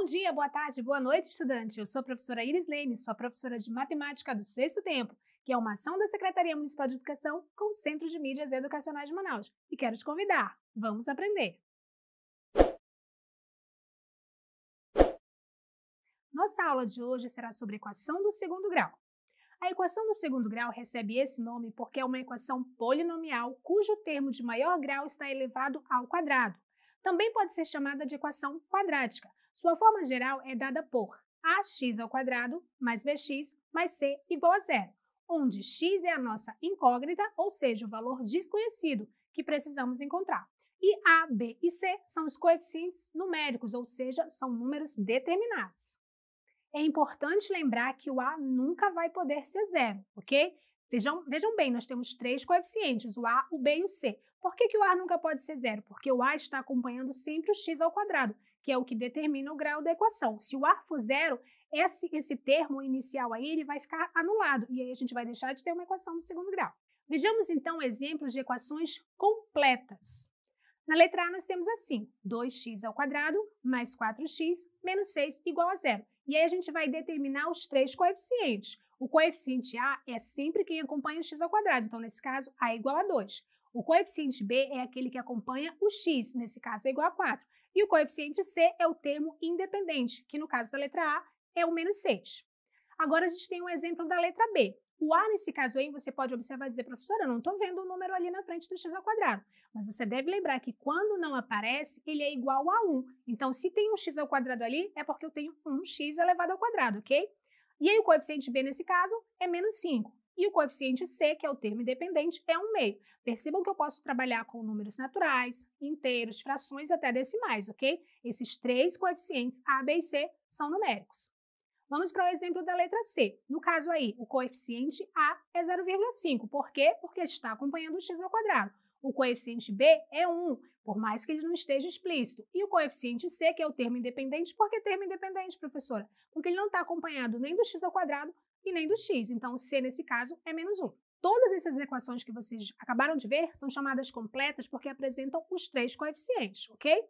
dia, boa tarde, boa noite, estudante. Eu sou a professora Iris Leme, sua professora de Matemática do Sexto Tempo, que é uma ação da Secretaria Municipal de Educação com o Centro de Mídias Educacionais de Manaus. E quero te convidar. Vamos aprender! Nossa aula de hoje será sobre equação do segundo grau. A equação do segundo grau recebe esse nome porque é uma equação polinomial cujo termo de maior grau está elevado ao quadrado. Também pode ser chamada de equação quadrática. Sua forma geral é dada por ax² mais bx mais c igual a zero, onde x é a nossa incógnita, ou seja, o valor desconhecido que precisamos encontrar. E a, b e c são os coeficientes numéricos, ou seja, são números determinados. É importante lembrar que o a nunca vai poder ser zero, ok? Vejam bem, nós temos três coeficientes, o a, o b e o c. Por que o a nunca pode ser zero? Porque o a está acompanhando sempre o x², que é o que determina o grau da equação. Se o a for zero, esse termo inicial aí ele vai ficar anulado, e aí a gente vai deixar de ter uma equação do segundo grau. Vejamos então exemplos de equações completas. Na letra A nós temos assim, 2x² mais 4x menos 6 igual a zero. E aí a gente vai determinar os três coeficientes. O coeficiente A é sempre quem acompanha o x², então nesse caso A é igual a 2. O coeficiente B é aquele que acompanha o x, nesse caso é igual a 4. E o coeficiente C é o termo independente, que no caso da letra A é o menos 6. Agora a gente tem um exemplo da letra B. O A, nesse caso aí, você pode observar e dizer, professora, eu não estou vendo o número ali na frente do x². Mas você deve lembrar que quando não aparece, ele é igual a 1. Então, se tem um x² ali, é porque eu tenho um x elevado ao quadrado, ok? E aí o coeficiente B, nesse caso, é menos 5. E o coeficiente C, que é o termo independente, é 1/2. Percebam que eu posso trabalhar com números naturais, inteiros, frações até decimais, ok? Esses três coeficientes, A, B e C, são numéricos. Vamos para o exemplo da letra C. No caso aí, o coeficiente A é 0,5. Por quê? Porque está acompanhando o x². O coeficiente B é 1, por mais que ele não esteja explícito. E o coeficiente C, que é o termo independente, por que termo independente, professora? Porque ele não está acompanhado nem do x² e nem do x. Então, o C, nesse caso, é menos 1. Todas essas equações que vocês acabaram de ver são chamadas completas porque apresentam os três coeficientes, ok?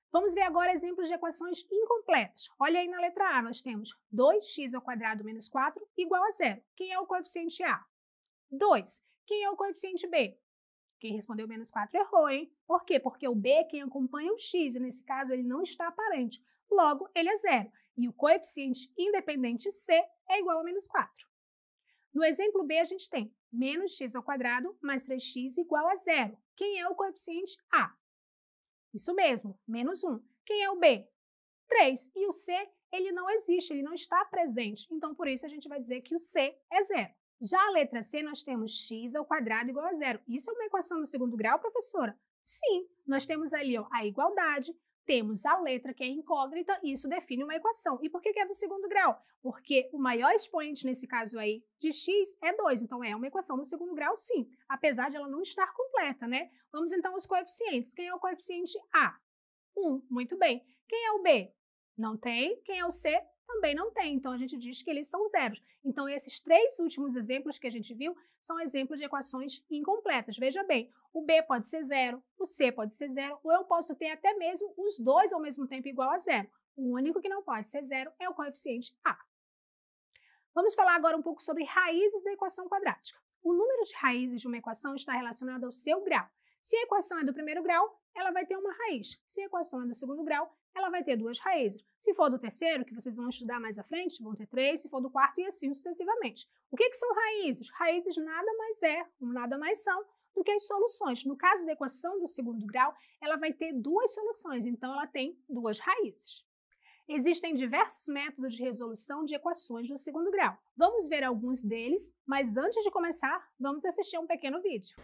Vamos ver agora exemplos de equações incompletas. Olha aí na letra A, nós temos 2x² menos 4 igual a zero. Quem é o coeficiente A? 2. Quem é o coeficiente B? Quem respondeu menos 4 errou, hein? Por quê? Porque o B é quem acompanha o x, e nesse caso ele não está aparente. Logo, ele é zero. E o coeficiente independente C é igual a menos 4. No exemplo B, a gente tem menos x² mais 3x igual a zero. Quem é o coeficiente A? Isso mesmo, menos 1. Quem é o B? 3. E o C, ele não existe, ele não está presente. Então, por isso, a gente vai dizer que o C é zero. Já a letra C, nós temos x² igual a zero. Isso é uma equação do segundo grau, professora? Sim, nós temos ali a igualdade, temos a letra que é incógnita e isso define uma equação. E por que é do segundo grau? Porque o maior expoente nesse caso aí de x é 2, então é uma equação do segundo grau sim, apesar de ela não estar completa, né? Vamos então aos coeficientes. Quem é o coeficiente A? 1, muito bem. Quem é o B? Não tem. Quem é o C? Também não tem, então a gente diz que eles são zeros. Então esses três últimos exemplos que a gente viu são exemplos de equações incompletas. Veja bem, o B pode ser zero, o C pode ser zero, ou eu posso ter até mesmo os dois ao mesmo tempo igual a zero. O único que não pode ser zero é o coeficiente A. Vamos falar agora um pouco sobre raízes da equação quadrática. O número de raízes de uma equação está relacionado ao seu grau. Se a equação é do primeiro grau, ela vai ter uma raiz. Se a equação é do segundo grau, ela vai ter duas raízes. Se for do terceiro, que vocês vão estudar mais à frente, vão ter 3, se for do quarto e assim sucessivamente. O que são raízes? Raízes nada mais são do que as soluções. No caso da equação do segundo grau, ela vai ter duas soluções, então ela tem duas raízes. Existem diversos métodos de resolução de equações do segundo grau. Vamos ver alguns deles, mas antes de começar, vamos assistir a um pequeno vídeo.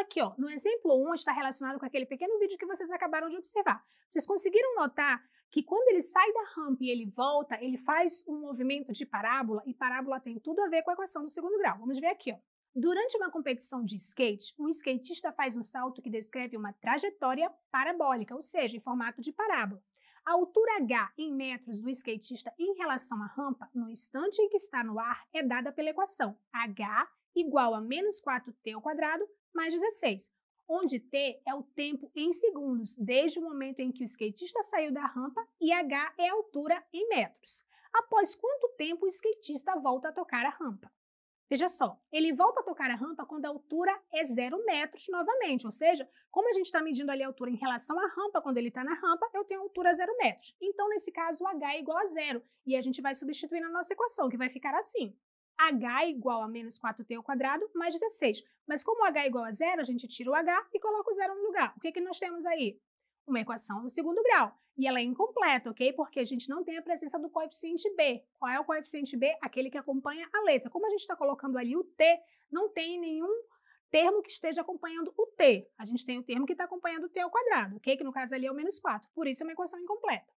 Aqui, ó, no exemplo 1 está relacionado com aquele pequeno vídeo que vocês acabaram de observar. Vocês conseguiram notar que quando ele sai da rampa e ele volta, ele faz um movimento de parábola, e parábola tem tudo a ver com a equação do segundo grau. Vamos ver aqui, ó. Durante uma competição de skate, um skatista faz um salto que descreve uma trajetória parabólica, ou seja, em formato de parábola. A altura h em metros do skatista em relação à rampa, no instante em que está no ar, é dada pela equação h igual a menos 4t ao quadrado mais 16, onde t é o tempo em segundos, desde o momento em que o skatista saiu da rampa, e h é a altura em metros. Após quanto tempo o skatista volta a tocar a rampa? Veja só, ele volta a tocar a rampa quando a altura é 0 metros novamente, ou seja, como a gente está medindo ali a altura em relação à rampa, quando ele está na rampa, eu tenho a altura 0 metros. Então, nesse caso, o h é igual a 0, e a gente vai substituir na nossa equação, que vai ficar assim. h igual a menos 4t ao quadrado mais 16. Mas como h é igual a 0, a gente tira o h e coloca o 0 no lugar. O que nós temos aí? Uma equação do segundo grau. E ela é incompleta, ok? Porque a gente não tem a presença do coeficiente b. Qual é o coeficiente b? Aquele que acompanha a letra. Como a gente está colocando ali o t, não tem nenhum termo que esteja acompanhando o t. A gente tem o termo que está acompanhando o t ao quadrado, ok? Que no caso ali é o menos 4. Por isso é uma equação incompleta.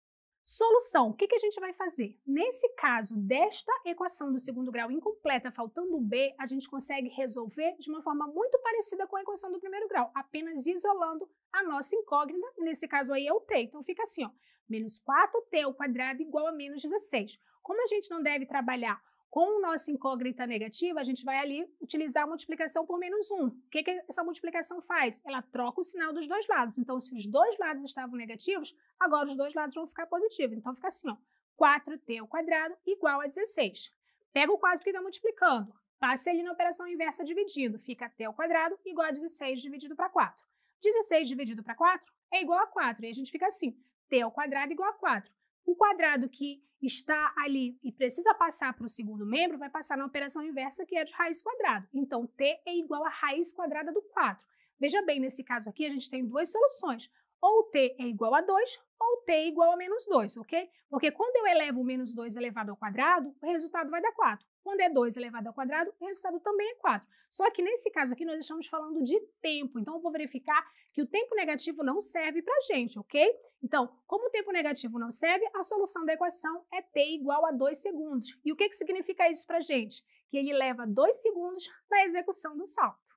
Solução, o que a gente vai fazer? Nesse caso desta equação do segundo grau incompleta, faltando o b, a gente consegue resolver de uma forma muito parecida com a equação do primeiro grau, apenas isolando a nossa incógnita, e nesse caso aí é o t. Então fica assim, ó, menos 4t ao quadrado igual a menos 16. Como a gente não deve trabalhar com nossa incógnita negativa, a gente vai ali utilizar a multiplicação por menos 1. O que essa multiplicação faz? Ela troca o sinal dos dois lados. Então, se os dois lados estavam negativos, agora os dois lados vão ficar positivos. Então, fica assim, ó, 4t ao quadrado igual a 16. Pega o 4 que está multiplicando, passe ali na operação inversa dividindo. Fica t ao quadrado igual a 16 dividido para 4. 16 dividido para 4 é igual a 4. E a gente fica assim, t ao quadrado igual a 4. O quadrado que está ali e precisa passar para o segundo membro vai passar na operação inversa, que é de raiz quadrada. Então, t é igual a raiz quadrada do 4. Veja bem, nesse caso aqui, a gente tem duas soluções. Ou t é igual a 2, ou t é igual a menos 2, ok? Porque quando eu elevo o menos 2 elevado ao quadrado, o resultado vai dar 4. Quando é 2 elevado ao quadrado, o resultado também é 4. Só que nesse caso aqui, nós estamos falando de tempo. Então, eu vou verificar que o tempo negativo não serve para a gente, ok? Então, como o tempo negativo não serve, a solução da equação é t igual a 2 segundos. E o que significa isso para a gente? Que ele leva 2 segundos na execução do salto.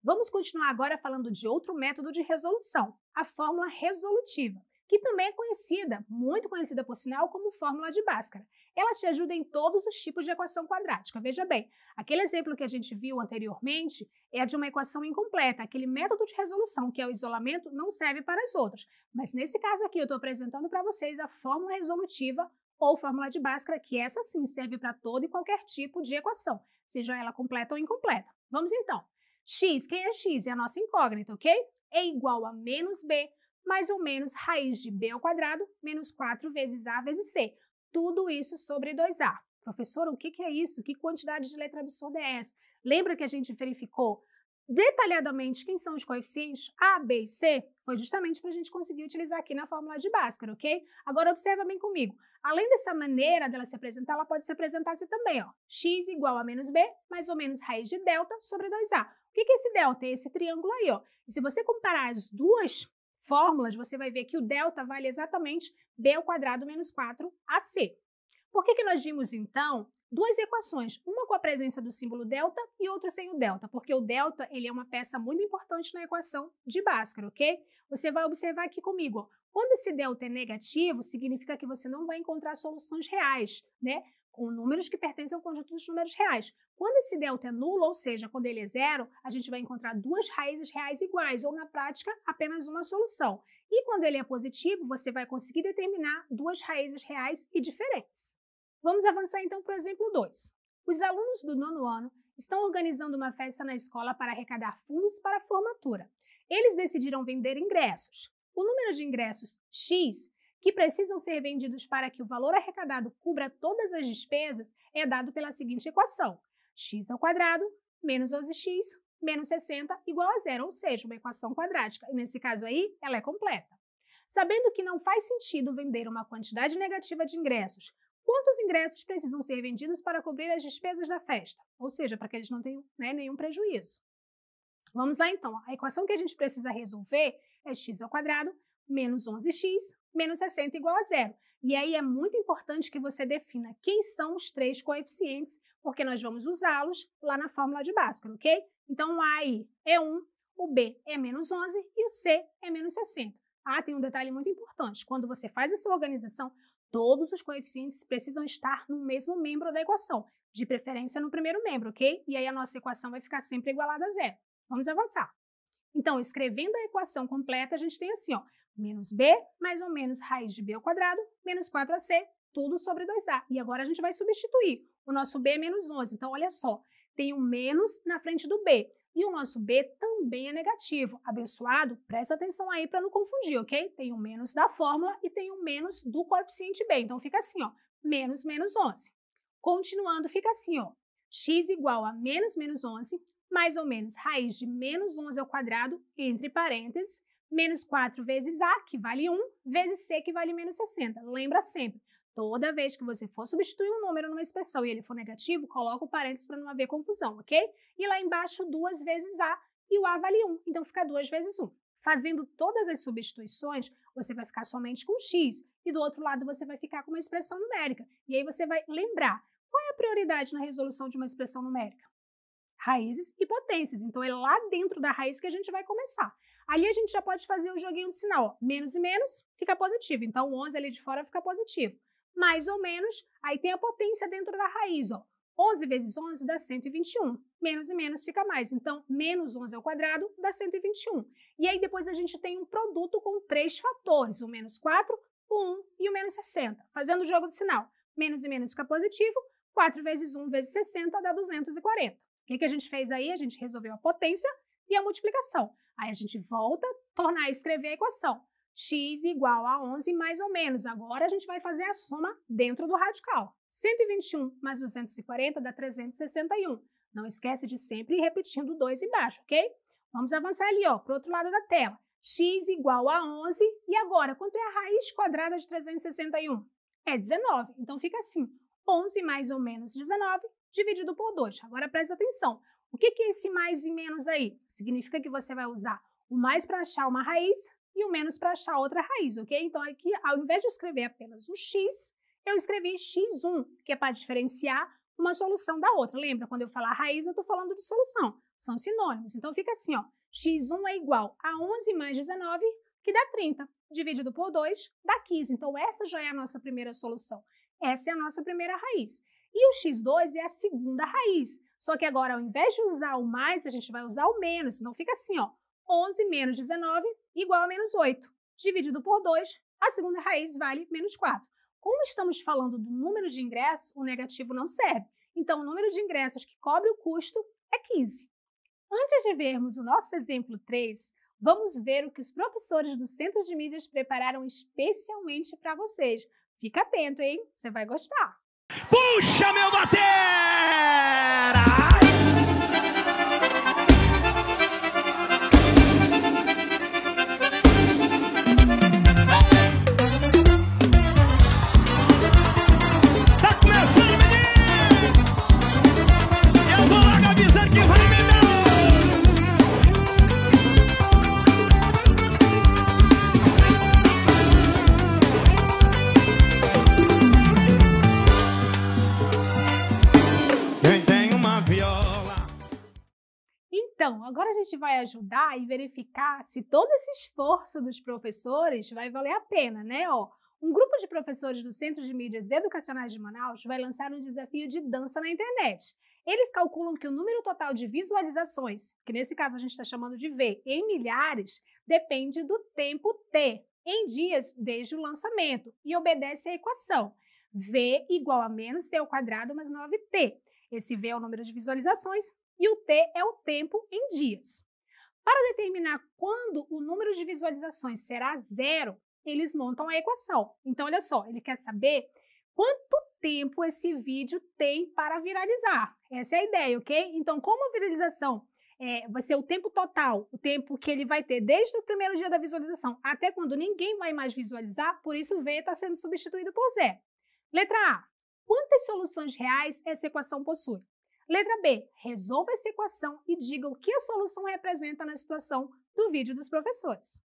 Vamos continuar agora falando de outro método de resolução, a fórmula resolutiva, que também é conhecida, muito conhecida por sinal, como fórmula de Bhaskara. Ela te ajuda em todos os tipos de equação quadrática. Veja bem, aquele exemplo que a gente viu anteriormente é de uma equação incompleta. Aquele método de resolução, que é o isolamento, não serve para as outras. Mas nesse caso aqui, eu estou apresentando para vocês a fórmula resolutiva ou fórmula de Bhaskara, que essa sim serve para todo e qualquer tipo de equação, seja ela completa ou incompleta. Vamos então. X, quem é x? É a nossa incógnita, ok? É igual a menos b mais ou menos raiz de b ao quadrado menos 4 vezes a vezes c. Tudo isso sobre 2a. Professora, o que é isso? Que quantidade de letra absurda é essa? Lembra que a gente verificou detalhadamente quem são os coeficientes A, B e C? Foi justamente para a gente conseguir utilizar aqui na fórmula de Bhaskara, ok? Agora observa bem comigo. Além dessa maneira dela se apresentar, ela pode se apresentar assim também, ó. X igual a menos b mais ou menos raiz de delta sobre 2a. O que é esse delta? É esse triângulo aí, ó. E se você comparar as duas fórmulas, você vai ver que o delta vale exatamente b ao quadrado menos 4ac. Por que nós vimos, então, duas equações, uma com a presença do símbolo delta e outra sem o delta? Porque o delta ele é uma peça muito importante na equação de Bhaskara, ok? Você vai observar aqui comigo, ó. Quando esse delta é negativo, significa que você não vai encontrar soluções reais, né? Com números que pertencem ao conjunto dos números reais. Quando esse delta é nulo, ou seja, quando ele é zero, a gente vai encontrar duas raízes reais iguais, ou na prática, apenas uma solução. E quando ele é positivo, você vai conseguir determinar duas raízes reais e diferentes. Vamos avançar então para o exemplo 2. Os alunos do 9º ano estão organizando uma festa na escola para arrecadar fundos para a formatura. Eles decidiram vender ingressos. O número de ingressos X que precisam ser vendidos para que o valor arrecadado cubra todas as despesas é dado pela seguinte equação: x ao quadrado menos 11x menos 60 igual a 0, ou seja, uma equação quadrática. E nesse caso aí, ela é completa. Sabendo que não faz sentido vender uma quantidade negativa de ingressos, quantos ingressos precisam ser vendidos para cobrir as despesas da festa? Ou seja, para que eles não tenham nenhum prejuízo. Vamos lá então. A equação que a gente precisa resolver é x ao quadrado menos 11x menos 60 igual a 0. E aí é muito importante que você defina quem são os três coeficientes, porque nós vamos usá-los lá na fórmula de Bhaskara, ok? Então, o A aí é 1, o B é menos 11 e o C é menos 60. Ah, tem um detalhe muito importante. Quando você faz essa organização, todos os coeficientes precisam estar no mesmo membro da equação, de preferência no primeiro membro, ok? E aí a nossa equação vai ficar sempre igualada a zero. Vamos avançar. Então, escrevendo a equação completa, a gente tem assim, ó, menos b mais ou menos raiz de b ao quadrado, menos 4ac, tudo sobre 2a. E agora a gente vai substituir. O nosso b é menos 11. Então, olha só, tem um menos na frente do b. E o nosso b também é negativo. Abençoado, presta atenção aí para não confundir, ok? Tem um menos da fórmula e tem um menos do coeficiente b. Então, fica assim, ó, menos 11. Continuando, fica assim, ó, x igual a menos 11, mais ou menos raiz de menos 11 ao quadrado, entre parênteses, menos 4 vezes a, que vale 1, vezes c, que vale menos 60. Lembra sempre, toda vez que você for substituir um número numa expressão e ele for negativo, coloca o parênteses para não haver confusão, ok? E lá embaixo, 2 vezes a, e o a vale 1, então fica 2 vezes 1. Fazendo todas as substituições, você vai ficar somente com x, e do outro lado você vai ficar com uma expressão numérica. E aí você vai lembrar, qual é a prioridade na resolução de uma expressão numérica? Raízes e potências. Então, é lá dentro da raiz que a gente vai começar. Ali a gente já pode fazer o joguinho de sinal. Ó. Menos e menos fica positivo. Então, o 11 ali de fora fica positivo. Mais ou menos, aí tem a potência dentro da raiz. Ó. 11 vezes 11 dá 121. Menos e menos fica mais. Então, menos 11 ao quadrado dá 121. E aí depois a gente tem um produto com 3 fatores. O menos 4, o 1 e o menos 60. Fazendo o jogo de sinal. Menos e menos fica positivo. 4 vezes 1 vezes 60 dá 240. O que a gente fez aí? A gente resolveu a potência e a multiplicação. Aí a gente volta, tornar a escrever a equação. X igual a 11 mais ou menos. Agora a gente vai fazer a soma dentro do radical. 121 mais 240 dá 361. Não esquece de sempre ir repetindo 2 embaixo, ok? Vamos avançar ali, ó, para o outro lado da tela. X igual a 11. E agora, quanto é a raiz quadrada de 361? É 19. Então fica assim, 11 mais ou menos 19 dividido por 2. Agora presta atenção. O que é esse mais e menos aí? Significa que você vai usar o mais para achar uma raiz e o menos para achar outra raiz, ok? Então aqui, ao invés de escrever apenas o x, eu escrevi x1, que é para diferenciar uma solução da outra. Lembra, quando eu falar raiz, eu estou falando de solução. São sinônimos. Então fica assim, ó, x1 é igual a 11 mais 19, que dá 30. Dividido por 2, dá 15. Então essa já é a nossa primeira solução. Essa é a nossa primeira raiz. E o x2 é a segunda raiz. Só que agora, ao invés de usar o mais, a gente vai usar o menos. Então, fica assim, ó. 11 menos 19 igual a menos 8. Dividido por 2, a segunda raiz vale menos 4. Como estamos falando do número de ingressos, o negativo não serve. Então, o número de ingressos que cobre o custo é 15. Antes de vermos o nosso exemplo 3, vamos ver o que os professores do Centro de Mídias prepararam especialmente para vocês. Fica atento, hein? Você vai gostar. Puxa, meu batera! Tá começando, menino! Eu vou logo avisando que vai me dar! Então, agora a gente vai ajudar e verificar se todo esse esforço dos professores vai valer a pena, né? Ó, um grupo de professores do Centro de Mídias Educacionais de Manaus vai lançar um desafio de dança na internet. Eles calculam que o número total de visualizações, que nesse caso a gente está chamando de V, em milhares, depende do tempo T, em dias desde o lançamento, e obedece à equação V igual a menos T ao quadrado mais 9T. Esse V é o número de visualizações e o T é o tempo em dias. Para determinar quando o número de visualizações será zero, eles montam a equação. Então, olha só, ele quer saber quanto tempo esse vídeo tem para viralizar. Essa é a ideia, ok? Então, como a viralização vai ser o tempo total, o tempo que ele vai ter desde o primeiro dia da visualização até quando ninguém vai mais visualizar, por isso o V está sendo substituído por zero. Letra A. Quantas soluções reais essa equação possui? Letra B. Resolva essa equação e diga o que a solução representa na situação do vídeo dos professores.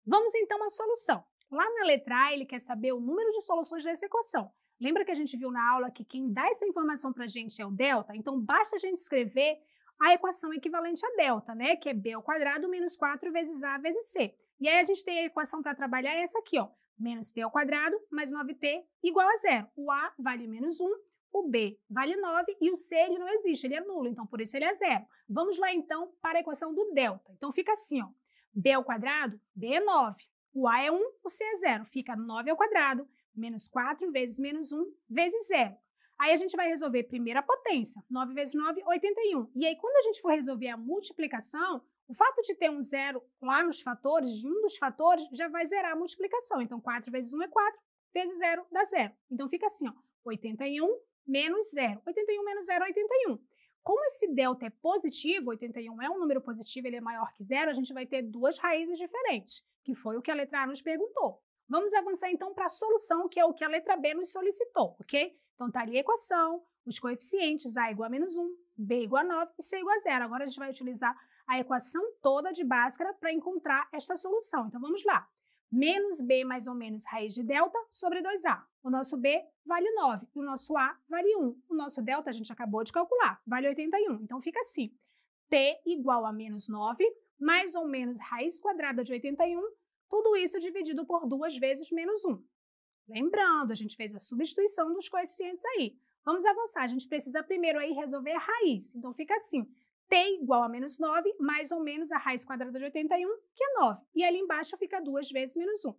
Vamos então à solução. Lá na letra A, ele quer saber o número de soluções dessa equação. Lembra que a gente viu na aula que quem dá essa informação para a gente é o delta? Então, basta a gente escrever a equação equivalente a delta, né? Que é b ao quadrado menos 4 vezes a vezes c. E aí a gente tem a equação para trabalhar essa aqui, ó. Menos t ao quadrado mais 9t igual a zero. O a vale menos 1, o b vale 9 e o c ele não existe, ele é nulo, então por isso ele é zero. Vamos lá então para a equação do delta. Então fica assim, ó. b ao quadrado, b é 9. O a é 1, o c é zero. Fica 9 ao quadrado menos 4 vezes menos 1 vezes zero. Aí a gente vai resolver primeiro a potência. 9 vezes 9, 81. E aí quando a gente for resolver a multiplicação, o fato de ter um zero lá nos fatores, de um dos fatores, já vai zerar a multiplicação. Então, 4 vezes 1 é 4, vezes 0 dá 0. Então, fica assim, ó, 81 menos 0. 81 menos 0 é 81. Como esse delta é positivo, 81 é um número positivo, ele é maior que 0, a gente vai ter duas raízes diferentes, que foi o que a letra A nos perguntou. Vamos avançar, então, para a solução, que é o que a letra B nos solicitou, ok? Então, tá ali a equação, os coeficientes A igual a menos 1, B igual a 9 e C igual a 0. Agora, a gente vai utilizar a equação toda de Bhaskara para encontrar esta solução. Então, vamos lá. Menos b mais ou menos raiz de delta sobre 2a. O nosso b vale 9 e o nosso a vale 1. O nosso delta a gente acabou de calcular, vale 81. Então, fica assim. T igual a menos 9 mais ou menos raiz quadrada de 81, tudo isso dividido por 2 vezes menos 1. Lembrando, a gente fez a substituição dos coeficientes aí. Vamos avançar. A gente precisa primeiro aí resolver a raiz. Então, fica assim. T igual a menos 9, mais ou menos a raiz quadrada de 81, que é 9. E ali embaixo fica 2 vezes menos 1.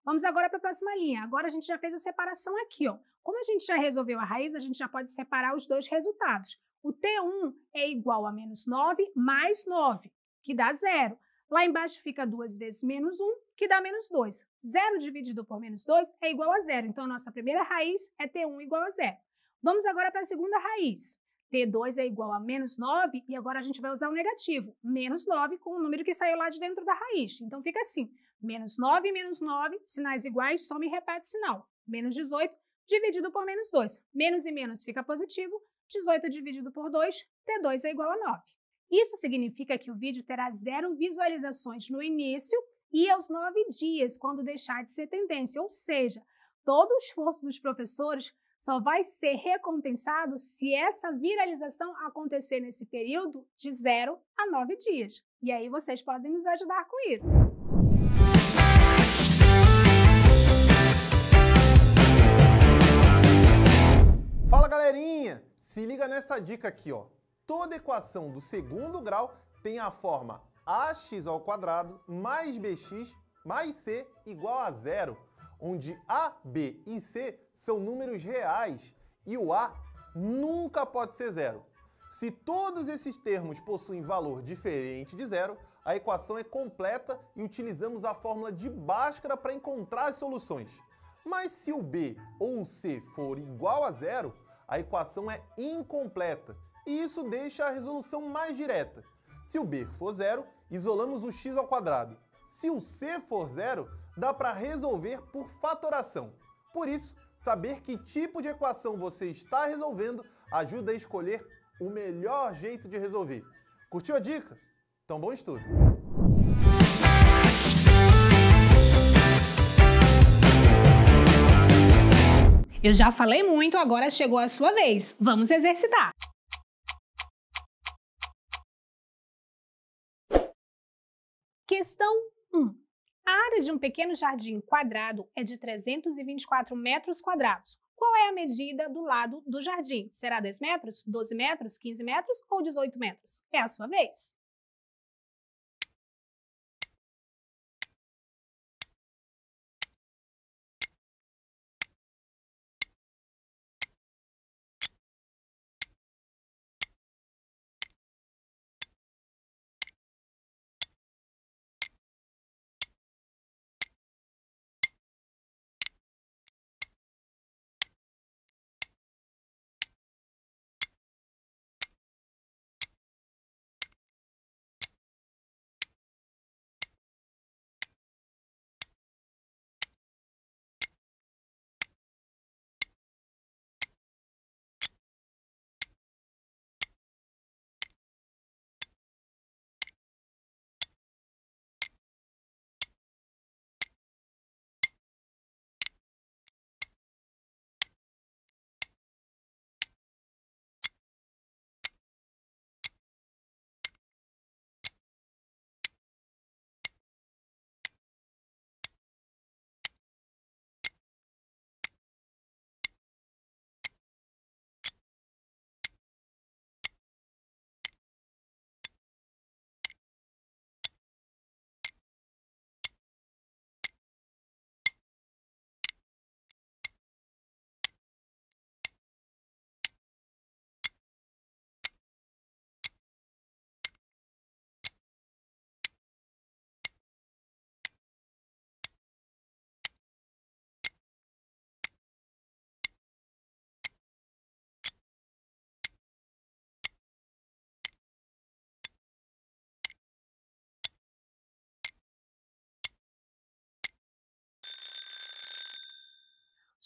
Vamos agora para a próxima linha. Agora a gente já fez a separação aqui, ó. Como a gente já resolveu a raiz, a gente já pode separar os dois resultados. O T1 é igual a menos 9 mais 9, que dá 0. Lá embaixo fica 2 vezes menos 1, que dá menos 2. 0 dividido por menos 2 é igual a 0. Então, a nossa primeira raiz é T1 igual a 0. Vamos agora para a segunda raiz. T2 é igual a menos 9 e agora a gente vai usar o negativo. Menos 9 com o número que saiu lá de dentro da raiz. Então, fica assim. Menos 9 e menos 9, sinais iguais, soma e repete sinal. Menos 18 dividido por menos 2. Menos e menos fica positivo. 18 dividido por 2, T2 é igual a 9. Isso significa que o vídeo terá 0 visualizações no início e aos 9 dias, quando deixar de ser tendência. Ou seja, todo o esforço dos professores só vai ser recompensado se essa viralização acontecer nesse período de 0 a 9 dias. E aí vocês podem nos ajudar com isso. Fala, galerinha! Se liga nessa dica aqui, ó. Toda equação do segundo grau tem a forma ax ao quadrado mais bx mais c igual a 0, onde a, b e c são números reais e o a nunca pode ser zero. Se todos esses termos possuem valor diferente de zero, a equação é completa e utilizamos a fórmula de Bhaskara para encontrar as soluções. Mas se o b ou o c for igual a zero, a equação é incompleta e isso deixa a resolução mais direta. Se o b for zero, isolamos o x ao quadrado. Se o c for zero, dá para resolver por fatoração. Por isso, saber que tipo de equação você está resolvendo ajuda a escolher o melhor jeito de resolver. Curtiu a dica? Então, bom estudo! Eu já falei muito, agora chegou a sua vez. Vamos exercitar! Questão 1. A área de um pequeno jardim quadrado é de 324 metros quadrados. Qual é a medida do lado do jardim? Será 10 metros, 12 metros, 15 metros ou 18 metros? É a sua vez.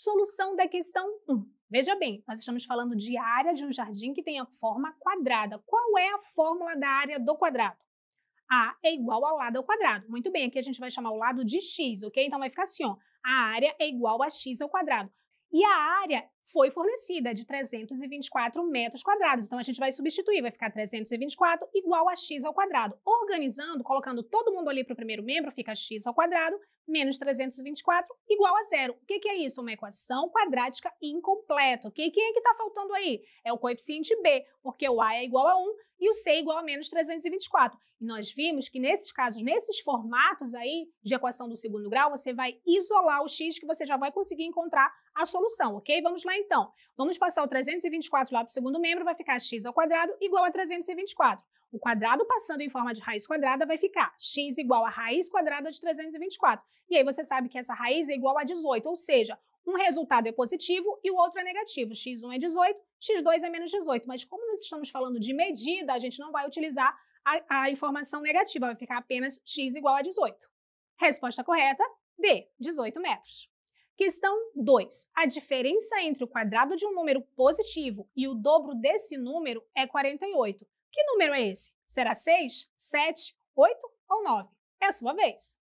Solução da questão 1. Veja bem, nós estamos falando de área de um jardim que tem a forma quadrada. Qual é a fórmula da área do quadrado? A é igual ao lado ao quadrado. Muito bem, aqui a gente vai chamar o lado de x, ok? Então vai ficar assim, ó. A área é igual a x ao quadrado. E a área foi fornecida de 324 metros quadrados. Então a gente vai substituir, vai ficar 324 igual a x ao quadrado. Organizando, colocando todo mundo ali para o primeiro membro, fica x ao quadrado menos 324 igual a zero. O que é isso? Uma equação quadrática incompleta, ok? Quem é que está faltando aí? É o coeficiente b, porque o a é igual a 1 e o c é igual a menos 324. E nós vimos que nesses casos, nesses formatos aí de equação do segundo grau, você vai isolar o x que você já vai conseguir encontrar a solução, ok? Vamos lá então. Vamos passar o 324 lá para o segundo membro, vai ficar x ao quadrado igual a 324. O quadrado passando em forma de raiz quadrada vai ficar x igual a raiz quadrada de 324. E aí você sabe que essa raiz é igual a 18, ou seja, um resultado é positivo e o outro é negativo. x1 é 18, x2 é menos 18. Mas como nós estamos falando de medida, a gente não vai utilizar a informação negativa, vai ficar apenas x igual a 18. Resposta correta, D, 18 metros. Questão 2. A diferença entre o quadrado de um número positivo e o dobro desse número é 48. Que número é esse? Será 6, 7, 8 ou 9? É a sua vez.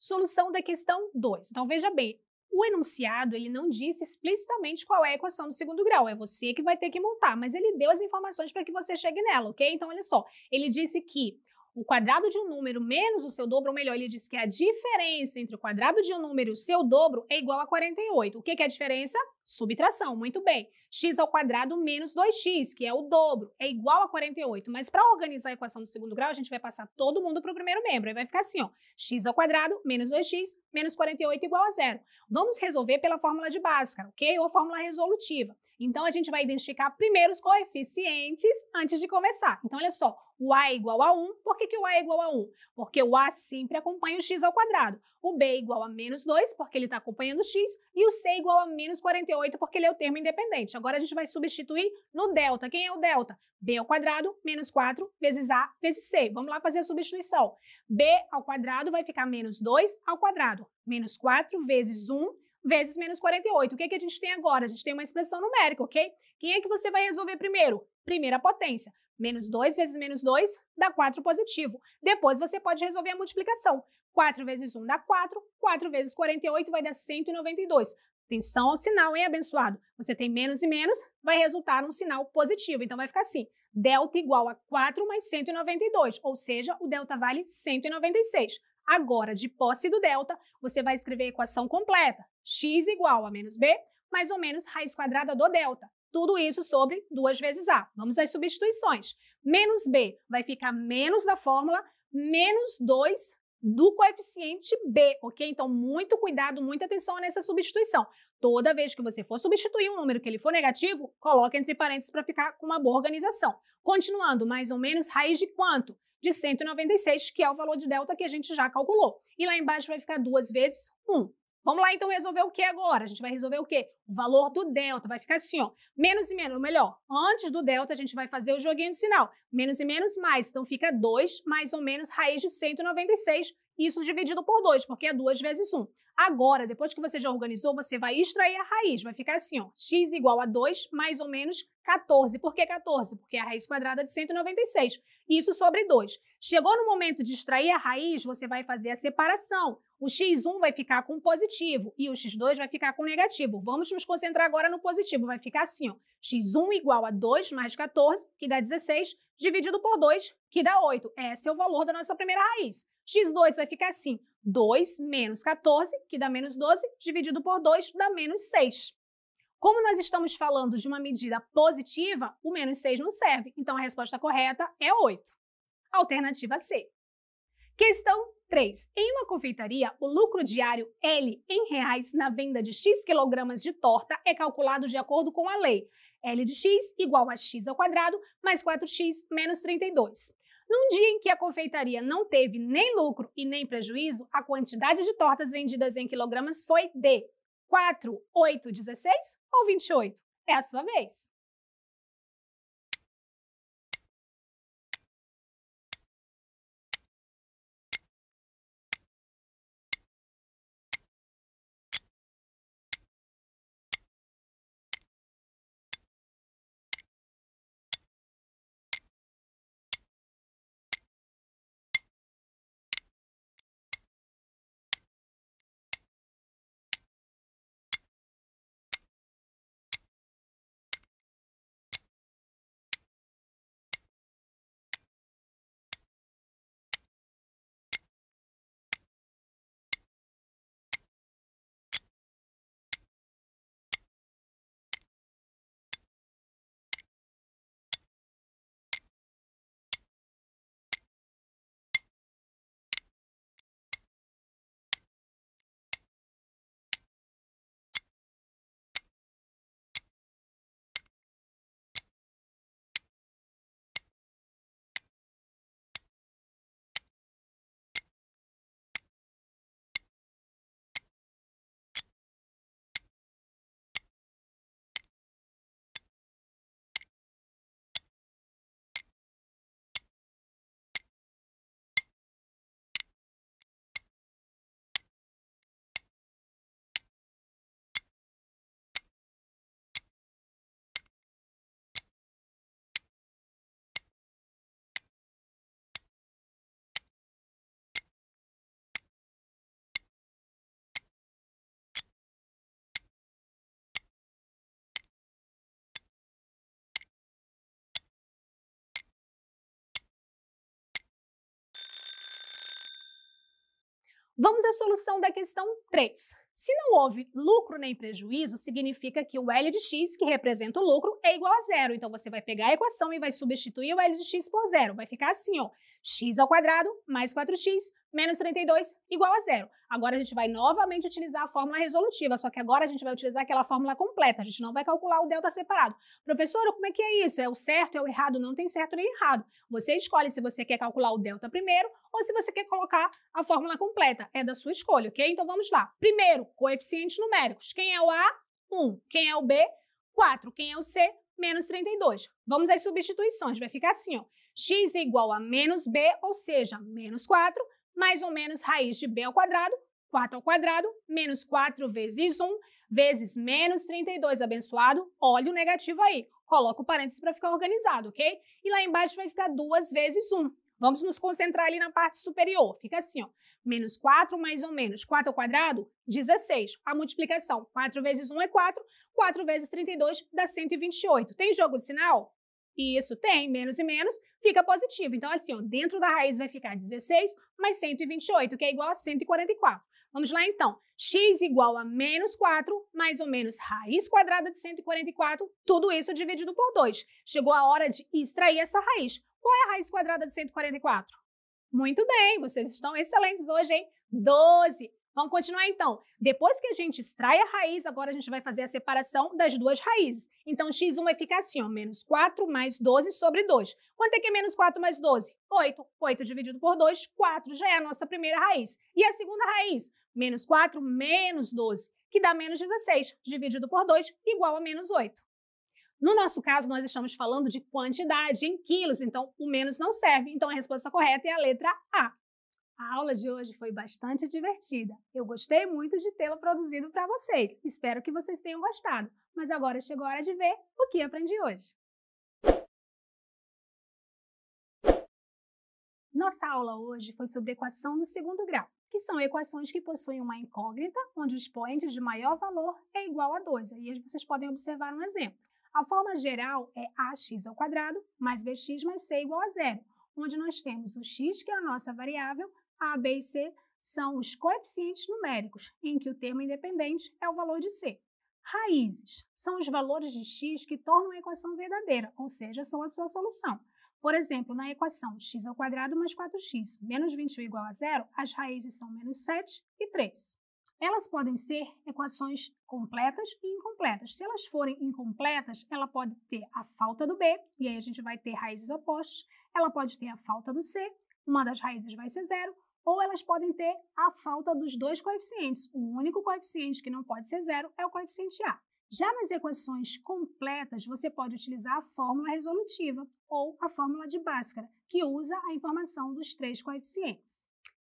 Solução da questão 2. Então, veja bem, o enunciado ele não disse explicitamente qual é a equação do segundo grau, é você que vai ter que montar, mas ele deu as informações para que você chegue nela, ok? Então, olha só, ele disse que o quadrado de um número menos o seu dobro, ou melhor, ele disse que a diferença entre o quadrado de um número e o seu dobro é igual a 48. O que é a diferença? Subtração, muito bem. X ao quadrado menos 2x, que é o dobro, é igual a 48. Mas para organizar a equação do segundo grau, a gente vai passar todo mundo para o primeiro membro. Aí vai ficar assim, ó, x ao quadrado menos 2x menos 48 igual a zero. Vamos resolver pela fórmula de Bhaskara, ok? Ou a fórmula resolutiva. Então, a gente vai identificar primeiro os coeficientes antes de começar. Então, olha só, o a é igual a 1. Por que o a é igual a 1? Porque o a sempre acompanha o x ao quadrado. O b é igual a menos 2, porque ele está acompanhando o x. E o c é igual a menos 48, porque ele é o termo independente. Agora, a gente vai substituir no delta. Quem é o delta? b ao quadrado menos 4 vezes a vezes c. Vamos lá fazer a substituição. b ao quadrado vai ficar menos 2 ao quadrado. Menos 4 vezes 1 vezes menos 48. O que a gente tem agora? A gente tem uma expressão numérica, ok? Quem é que você vai resolver primeiro? Primeira potência. Menos 2 vezes menos 2 dá 4 positivo. Depois você pode resolver a multiplicação. 4 vezes 1 dá 4, 4 vezes 48 vai dar 192. Atenção ao sinal, hein, abençoado? Você tem menos e menos, vai resultar um sinal positivo. Então vai ficar assim, delta igual a 4 mais 192, ou seja, o delta vale 196. Agora, de posse do delta, você vai escrever a equação completa. X igual a menos b, mais ou menos raiz quadrada do delta. Tudo isso sobre 2 vezes A. Vamos às substituições. Menos B vai ficar menos da fórmula, menos 2 do coeficiente B, ok? Então, muito cuidado, muita atenção nessa substituição. Toda vez que você for substituir um número que ele for negativo, coloca entre parênteses para ficar com uma boa organização. Continuando, mais ou menos, raiz de quanto? De 196, que é o valor de delta que a gente já calculou. E lá embaixo vai ficar 2 vezes 1. Vamos lá, então, resolver o que agora? A gente vai resolver o quê? O valor do delta. Vai ficar assim, ó. Menos e menos, ou melhor, antes do delta a gente vai fazer o joguinho de sinal. Menos e menos, mais. Então, fica 2 mais ou menos raiz de 196. Isso dividido por 2, porque é 2 vezes 1. Agora, depois que você já organizou, você vai extrair a raiz. Vai ficar assim, ó. X igual a 2 mais ou menos 14. Por que 14? Porque é a raiz quadrada de 196. Isso sobre 2. Chegou no momento de extrair a raiz, você vai fazer a separação. O x1 vai ficar com positivo e o x2 vai ficar com negativo. Vamos nos concentrar agora no positivo. Vai ficar assim, ó. X1 igual a 2 mais 14, que dá 16, dividido por 2, que dá 8. Esse é o valor da nossa primeira raiz. X2 vai ficar assim, 2 menos 14, que dá menos 12, dividido por 2, dá menos 6. Como nós estamos falando de uma medida positiva, o menos 6 não serve. Então, a resposta correta é 8. Alternativa C. Questão 3. Em uma confeitaria, o lucro diário L em reais na venda de X quilogramas de torta é calculado de acordo com a lei. L de X igual a X ao quadrado mais 4X menos 32. Num dia em que a confeitaria não teve nem lucro e nem prejuízo, a quantidade de tortas vendidas em quilogramas foi de 4, 8, 16 ou 28? É a sua vez. Vamos à solução da questão 3. Se não houve lucro nem prejuízo, significa que o L de x, que representa o lucro, é igual a zero. Então, você vai pegar a equação e vai substituir o L de x por zero. Vai ficar assim, ó, x ao quadrado mais 4x menos 32 igual a zero. Agora, a gente vai novamente utilizar a fórmula resolutiva, só que agora a gente vai utilizar aquela fórmula completa. A gente não vai calcular o delta separado. Professora, como é que é isso? É o certo, é o errado? Não tem certo nem errado. Você escolhe se você quer calcular o delta primeiro ou se você quer colocar a fórmula completa. É da sua escolha, ok? Então, vamos lá. Primeiro, coeficientes numéricos. Quem é o A? 1. Quem é o B? 4. Quem é o C? Menos 32. Vamos às substituições. Vai ficar assim, ó. X é igual a menos B, ou seja, menos 4, mais ou menos raiz de B ao quadrado, 4 ao quadrado, menos 4 vezes 1, vezes menos 32, abençoado. Olha o negativo aí. Coloca o parênteses para ficar organizado, ok? E lá embaixo vai ficar 2 vezes 1. Vamos nos concentrar ali na parte superior. Fica assim, ó. Menos 4 mais ou menos 4 ao quadrado, 16. A multiplicação, 4 vezes 1 é 4, 4 vezes 32 dá 128. Tem jogo de sinal? Isso, tem. Menos e menos fica positivo. Então, assim, ó, dentro da raiz vai ficar 16 mais 128, que é igual a 144. Vamos lá então. X igual a menos 4, mais ou menos raiz quadrada de 144, tudo isso dividido por 2. Chegou a hora de extrair essa raiz. Qual é a raiz quadrada de 144? Muito bem, vocês estão excelentes hoje, hein? 12. Vamos continuar então. Depois que a gente extrai a raiz, agora a gente vai fazer a separação das duas raízes. Então, x1 vai ficar assim, ó, menos 4 mais 12 sobre 2. Quanto é que é menos 4 mais 12? 8. 8 dividido por 2, 4 já é a nossa primeira raiz. E a segunda raiz? Menos 4 menos 12, que dá menos 16, dividido por 2, igual a menos 8. No nosso caso, nós estamos falando de quantidade em quilos, então o menos não serve. Então, a resposta correta é a letra A. A aula de hoje foi bastante divertida. Eu gostei muito de tê-la produzido para vocês. Espero que vocês tenham gostado. Mas agora chegou a hora de ver o que aprendi hoje. Nossa aula hoje foi sobre equação do segundo grau, que são equações que possuem uma incógnita, onde o expoente de maior valor é igual a 2. Aí vocês podem observar um exemplo. A forma geral é ax ao quadrado mais bx mais c igual a 0, onde nós temos o x, que é a nossa variável, a, b e c são os coeficientes numéricos, em que o termo independente é o valor de c. Raízes são os valores de x que tornam a equação verdadeira, ou seja, são a sua solução. Por exemplo, na equação x ao quadrado mais 4x menos 21 igual a 0, as raízes são menos 7 e 3. Elas podem ser equações completas e incompletas. Se elas forem incompletas, ela pode ter a falta do b, e aí a gente vai ter raízes opostas. Ela pode ter a falta do c, uma das raízes vai ser 0, ou elas podem ter a falta dos dois coeficientes. O único coeficiente que não pode ser 0 é o coeficiente a. Já nas equações completas, você pode utilizar a fórmula resolutiva ou a fórmula de Bhaskara, que usa a informação dos 3 coeficientes.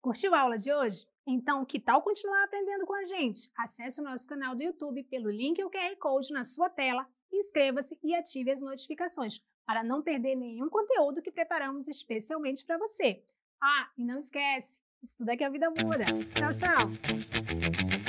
Curtiu a aula de hoje? Então, que tal continuar aprendendo com a gente? Acesse o nosso canal do YouTube pelo link ou QR Code na sua tela, inscreva-se e ative as notificações para não perder nenhum conteúdo que preparamos especialmente para você. Ah, e não esquece, estuda que a vida muda. Tchau, tchau!